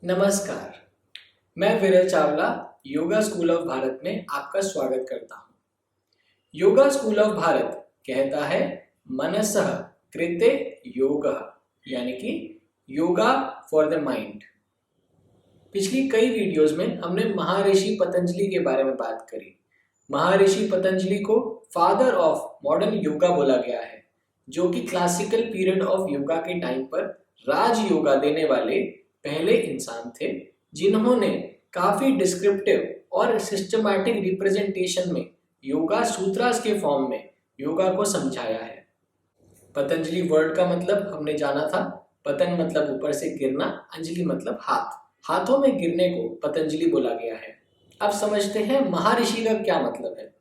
नमस्कार, मैं विरल चावला योगा स्कूल ऑफ भारत में आपका स्वागत करता हूँ। योगा स्कूल ऑफ भारत कहता है मनसः कृते योगः, यानी कि योगा फॉर द माइंड। पिछली कई वीडियोस में हमने महर्षि पतंजलि के बारे में बात करी। महर्षि पतंजलि को फादर ऑफ मॉडर्न योगा बोला गया है, जो कि क्लासिकल पीरियड ऑफ योगा के टाइम पर राज योगा देने वाले पहले इंसान थे, जिन्होंने काफी डिस्क्रिप्टिव और सिस्टमैटिक रिप्रेजेंटेशन में योगा सूत्रास के फॉर्म में योगा को समझाया है। पतंजलि वर्ड का मतलब हमने जाना था। पतन मतलब ऊपर से गिरना, अंजलि मतलब हाथ। हाथों में गिरने को पतंजलि बोला गया है। अब समझते हैं महर्षि का क्या मतलब है।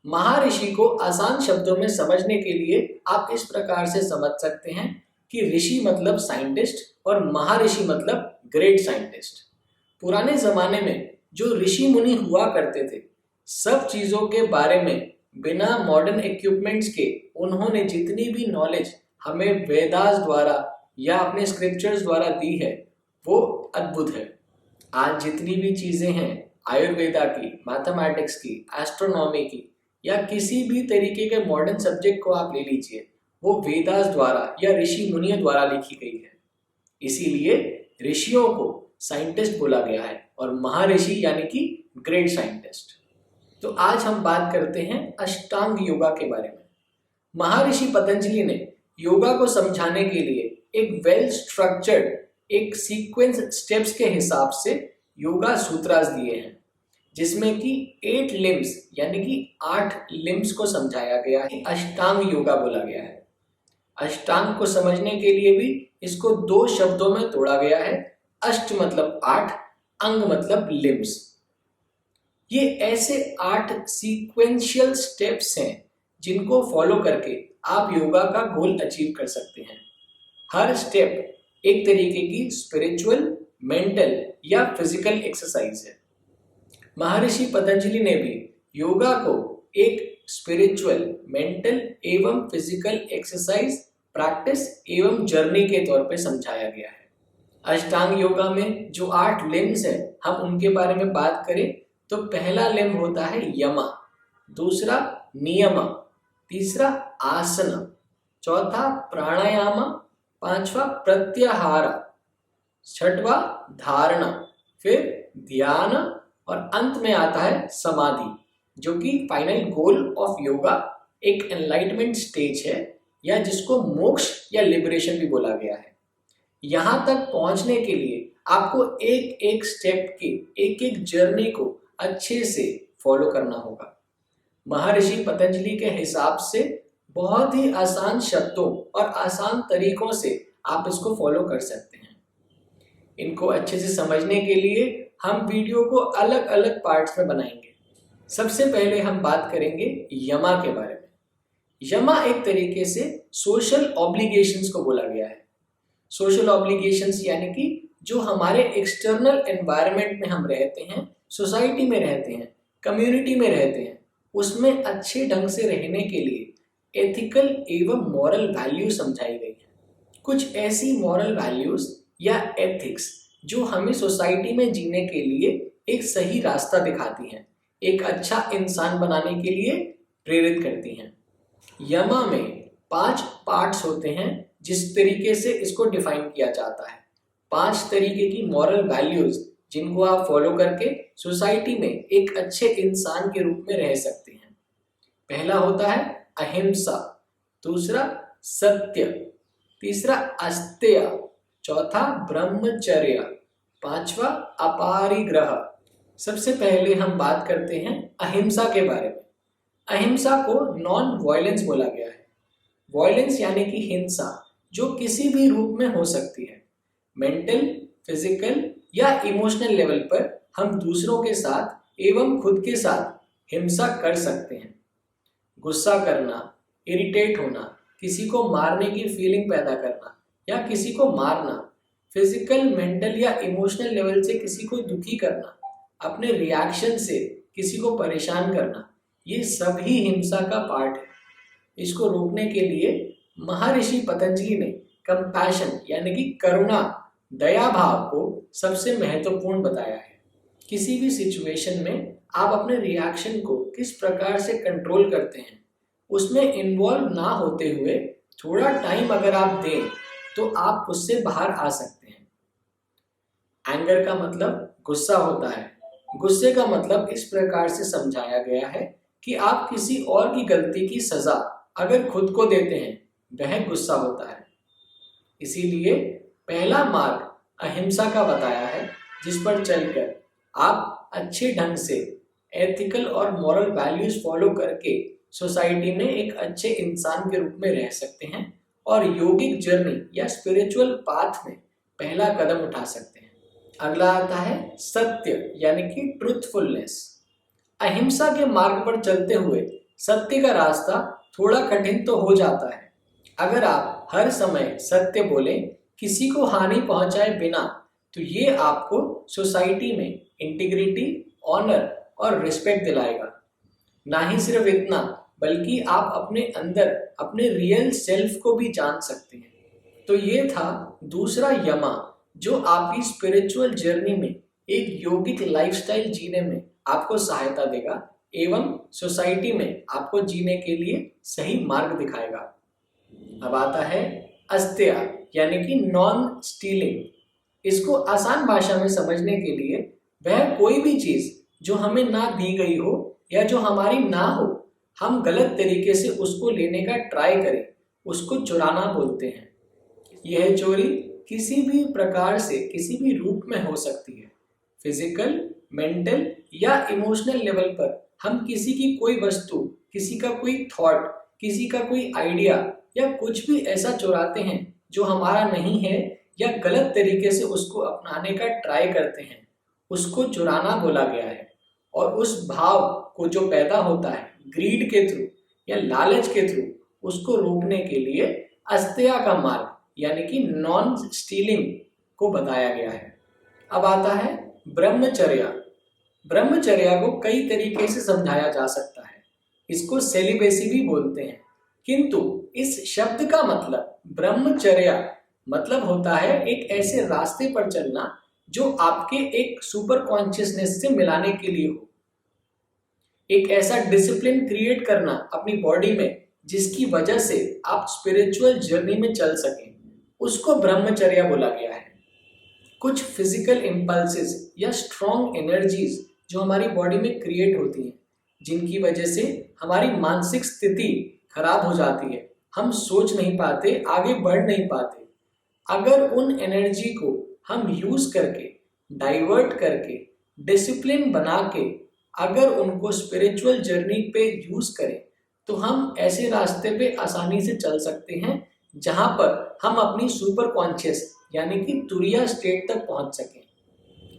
महर्षि को आसान शब्दों में समझने के लिए आप इस प्रकार से समझ सकते हैं कि ऋषि मतलब साइंटिस्ट और महर्षि मतलब ग्रेट साइंटिस्ट। पुराने जमाने में जो ऋषि मुनि हुआ करते थे, सब चीजों के बारे में बिना मॉडर्न इक्विपमेंट्स के उन्होंने जितनी भी नॉलेज हमें वेदास द्वारा या अपने स्क्रिप्चर्स द्वारा दी है, वो अद्भुत है। आज जितनी भी चीजें हैं, आयुर्वेदा की, मैथमेटिक्स की, एस्ट्रोनॉमी की, या किसी भी तरीके के मॉडर्न सब्जेक्ट को आप ले लीजिए, वो वेदास द्वारा या ऋषि मुनियों द्वारा लिखी गई है। इसीलिए ऋषियों को साइंटिस्ट बोला गया है और महर्षि यानी कि ग्रेट साइंटिस्ट। तो आज हम बात करते हैं अष्टांग योगा के बारे में। महर्षि पतंजलि ने योगा को समझाने के लिए एक वेल स्ट्रक्चर्ड, एक सीक्वेंस स्टेप्स के हिसाब से योगा सूत्रास दिए हैं, जिसमें कि 8 लिम्स यानी कि 8 लिम्स को समझाया गया है। अष्टांग योगा बोला गया है। अष्टांग को समझने के लिए भी इसको 2 शब्दों में तोड़ा गया है। अष्ट मतलब 8, अंग मतलब लिम्स। ये ऐसे 8 सीक्वेंशियल स्टेप्स हैं जिनको फॉलो करके आप योगा का गोल अचीव कर सकते हैं। हर स्टेप एक तरीके की स्पिरिचुअल, मेंटल या फिजिकल एक्सरसाइज है। महर्षि पतंजलि ने भी योगा को एक स्पिरिचुअल, मेंटल एवं फिजिकल एक्सरसाइज, प्रैक्टिस एवं जर्नी के तौर पे समझाया गया है। अष्टांग योगा में जो 8 लिम्स हैं, हम उनके बारे में बात करें तो पहला लिम्ब होता है यमा, दूसरा नियम, तीसरा आसन, चौथा प्राणायाम, पांचवा प्रत्याहार, छठवा धारणा, फिर ध्यान और अंत में आता है समाधि, जो कि फाइनल गोल ऑफ योगा, एक एनलाइटमेंट स्टेज है, या जिसको मोक्ष या लिबरेशन भी बोला गया है। यहां तक पहुंचने के लिए आपको एक एक स्टेप की, एक एक जर्नी को अच्छे से फॉलो करना होगा। महर्षि पतंजलि के हिसाब से बहुत ही आसान शब्दों और आसान तरीकों से आप इसको फॉलो कर सकते हैं। इनको अच्छे से समझने के लिए हम वीडियो को अलग अलग पार्ट्स में बनाएंगे। सबसे पहले हम बात करेंगे यमा के बारे में। यमा एक तरीके से सोशल ऑब्लिगेशंस को बोला गया है। सोशल ऑब्लिगेशंस यानी कि जो हमारे एक्सटर्नल एनवायरनमेंट में हम रहते हैं, सोसाइटी में रहते हैं, कम्युनिटी में रहते हैं, उसमें अच्छे ढंग से रहने के लिए एथिकल एवं मॉरल वैल्यू समझाई गई है। कुछ ऐसी मॉरल वैल्यूज या एथिक्स जो हमें सोसाइटी में जीने के लिए एक सही रास्ता दिखाती हैं, एक अच्छा इंसान बनाने के लिए प्रेरित करती हैं। यमा में 5 पार्ट्स होते हैं, जिस तरीके से इसको डिफाइन किया जाता है। 5 तरीके की मॉरल वैल्यूज जिनको आप फॉलो करके सोसाइटी में एक अच्छे इंसान के रूप में रह सकते हैं। पहला होता है अहिंसा, दूसरा सत्य, तीसरा अस्तेय, चौथा ब्रह्मचर्य, पांचवा अपारिग्रह। सबसे पहले हम बात करते हैं अहिंसा के बारे में। अहिंसा को नॉन वायलेंस बोला गया है। वायलेंस यानी कि हिंसा, जो किसी भी रूप में हो सकती है। मेंटल, फिजिकल या इमोशनल लेवल पर हम दूसरों के साथ एवं खुद के साथ हिंसा कर सकते हैं। गुस्सा करना, इरिटेट होना, किसी को मारने की फीलिंग पैदा करना या किसी को मारना, फिजिकल, मेंटल या इमोशनल लेवल से किसी को दुखी करना, अपने रिएक्शन से किसी को परेशान करना, ये सभी हिंसा का पार्ट है। इसको रोकने के लिए महर्षि पतंजलि ने कंपैशन यानी कि करुणा दया भाव को सबसे महत्वपूर्ण बताया है। किसी भी सिचुएशन में आप अपने रिएक्शन को किस प्रकार से कंट्रोल करते हैं, उसमें इन्वॉल्व ना होते हुए थोड़ा टाइम अगर आप दें तो आप उससे बाहर आ सकते हैं। एंगर का मतलब गुस्सा होता है। गुस्से का मतलब इस प्रकार से समझाया गया है कि आप किसी और की गलती की सजा अगर खुद को देते हैं, वह गुस्सा होता है। इसीलिए पहला मार्ग अहिंसा का बताया है, जिस पर चलकर आप अच्छे ढंग से एथिकल और मॉरल वैल्यूज फॉलो करके सोसाइटी में एक अच्छे इंसान के रूप में रह सकते हैं और योगिक जर्नी या स्पिरिचुअल पाथ में पहला कदम उठा सकते हैं। अगला आता है सत्य यानी कि ट्रूथफुलनेस। अहिंसा के मार्ग पर चलते हुए सत्य का रास्ता थोड़ा कठिन तो हो जाता है। अगर आप हर समय सत्य बोलें, किसी को हानि पहुंचाए बिना, तो ये आपको सोसाइटी में इंटीग्रिटी, ऑनर और रिस्पेक्ट दिलाएगा। ना ही सिर्फ इतना, बल्कि आप अपने अंदर अपने रियल सेल्फ को भी जान सकते हैं। तो ये था दूसरा यमा, जो आपकी स्पिरिचुअल जर्नी में एक योगिक लाइफस्टाइल जीने में आपको सहायता देगा एवं सोसाइटी में आपको जीने के लिए सही मार्ग दिखाएगा। अब आता है अस्त्या यानी कि नॉन स्टीलिंग। इसको आसान भाषा में समझने के लिए वह कोई भी चीज जो हमें ना दी गई हो या जो हमारी ना हो, हम गलत तरीके से उसको लेने का ट्राई करें, उसको चुराना बोलते हैं। यह चोरी किसी भी प्रकार से किसी भी रूप में हो सकती है। फिजिकल, मेंटल या इमोशनल लेवल पर हम किसी की कोई वस्तु, किसी का कोई थॉट, किसी का कोई आइडिया या कुछ भी ऐसा चुराते हैं जो हमारा नहीं है या गलत तरीके से उसको अपनाने का ट्राई करते हैं, उसको चुराना बोला गया है। और उस भाव को जो पैदा होता है ग्रीड के थ्रू या लालच के थ्रू, उसको रोकने के लिए अस्त्या का मार्ग यानी कि नॉन स्टीलिंग को बताया गया है। अब आता है ब्रह्मचर्या। ब्रह्मचर्या को कई तरीके से समझाया जा सकता है। इसको सेलिबेसी भी बोलते हैं, किंतु इस शब्द का मतलब ब्रह्मचर्या मतलब होता है एक ऐसे रास्ते पर चलना जो आपके एक सुपर कॉन्शियसनेस से मिलाने के लिए हो। एक ऐसा डिसिप्लिन क्रिएट करना अपनी बॉडी में जिसकी वजह से आप स्पिरिचुअल जर्नी में चल सकें, उसको ब्रह्मचर्या बोला गया है। कुछ फिजिकल इम्पल्सेस या स्ट्रॉन्ग एनर्जीज जो हमारी बॉडी में क्रिएट होती हैं, जिनकी वजह से हमारी मानसिक स्थिति खराब हो जाती है, हम सोच नहीं पाते, आगे बढ़ नहीं पाते। अगर उन एनर्जी को हम यूज करके, डाइवर्ट करके, डिसिप्लिन बना के अगर उनको स्पिरिचुअल जर्नी पे यूज करें, तो हम ऐसे रास्ते पे आसानी से चल सकते हैं जहां पर हम अपनी सुपर कॉन्शियस यानी कि तुरिया स्टेट तक पहुंच सकें।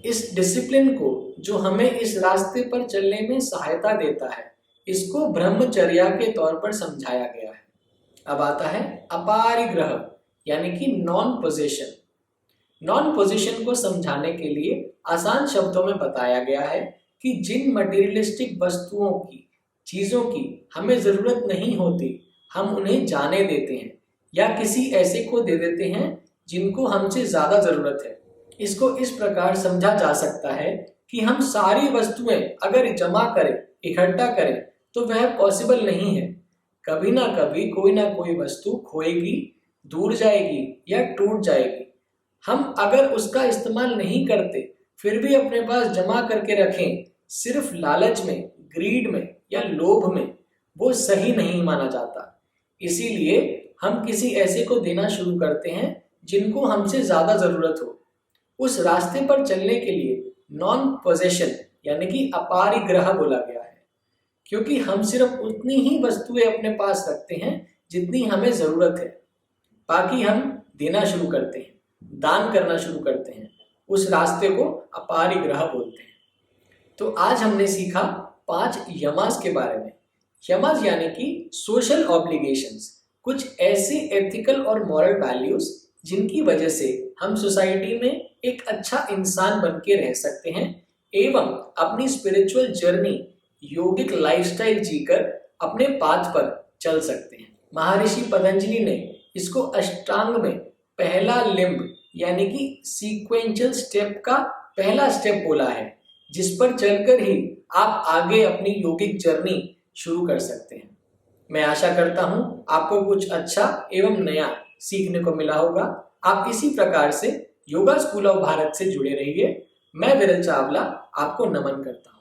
इस डिसिप्लिन को जो हमें इस रास्ते पर चलने में सहायता देता है, इसको ब्रह्मचर्या के तौर पर समझाया गया है। अब आता है अपारिग्रह यानी कि नॉन पोजेशन। नॉन पोजेशन को समझाने के लिए आसान शब्दों में बताया गया है कि जिन मटेरियलिस्टिक वस्तुओं की, चीजों की हमें जरूरत नहीं होती, हम उन्हें जाने देते हैं या किसी ऐसे को दे देते हैं जिनको हमसे ज्यादा जरूरत है। इसको इस प्रकार समझा जा सकता है कि हम सारी वस्तुएं अगर जमा करें, इकट्ठा करें, तो वह पॉसिबल नहीं है। कभी ना कभी कोई ना कोई वस्तु खोएगी, दूर जाएगी या टूट जाएगी। हम अगर उसका इस्तेमाल नहीं करते फिर भी अपने पास जमा करके रखें सिर्फ लालच में, ग्रीड में या लोभ में, वो सही नहीं माना जाता। इसीलिए हम किसी ऐसे को देना शुरू करते हैं जिनको हमसे ज्यादा जरूरत हो। उस रास्ते पर चलने के लिए नॉन पोजेशन यानी कि अपारिग्रह बोला गया है, क्योंकि हम सिर्फ उतनी ही वस्तुएं अपने पास रखते हैं जितनी हमें जरूरत है। बाकी हम देना शुरू करते हैं, दान करना शुरू करते हैं। उस रास्ते को अपारिग्रह बोलते हैं। तो आज हमने सीखा 5 यमास के बारे में। यमास यानी कि सोशल ऑब्लिगेशंस, कुछ ऐसे एथिकल और मॉरल वैल्यूज जिनकी वजह से हम सोसाइटी में एक अच्छा इंसान बन के रह सकते हैं एवं अपनी स्पिरिचुअल जर्नी, योगिक लाइफस्टाइल जीकर अपने पाथ पर चल सकते हैं। महर्षि पतंजलि ने इसको अष्टांग में पहला लिंब यानी कि सीक्वेंशियल स्टेप का पहला स्टेप बोला है, जिस पर चलकर ही आप आगे अपनी योगिक जर्नी शुरू कर सकते हैं। मैं आशा करता हूं आपको कुछ अच्छा एवं नया सीखने को मिला होगा। आप इसी प्रकार से योगा स्कूल ऑफ भारत से जुड़े रहिए। मैं विरल चावला आपको नमन करता हूं।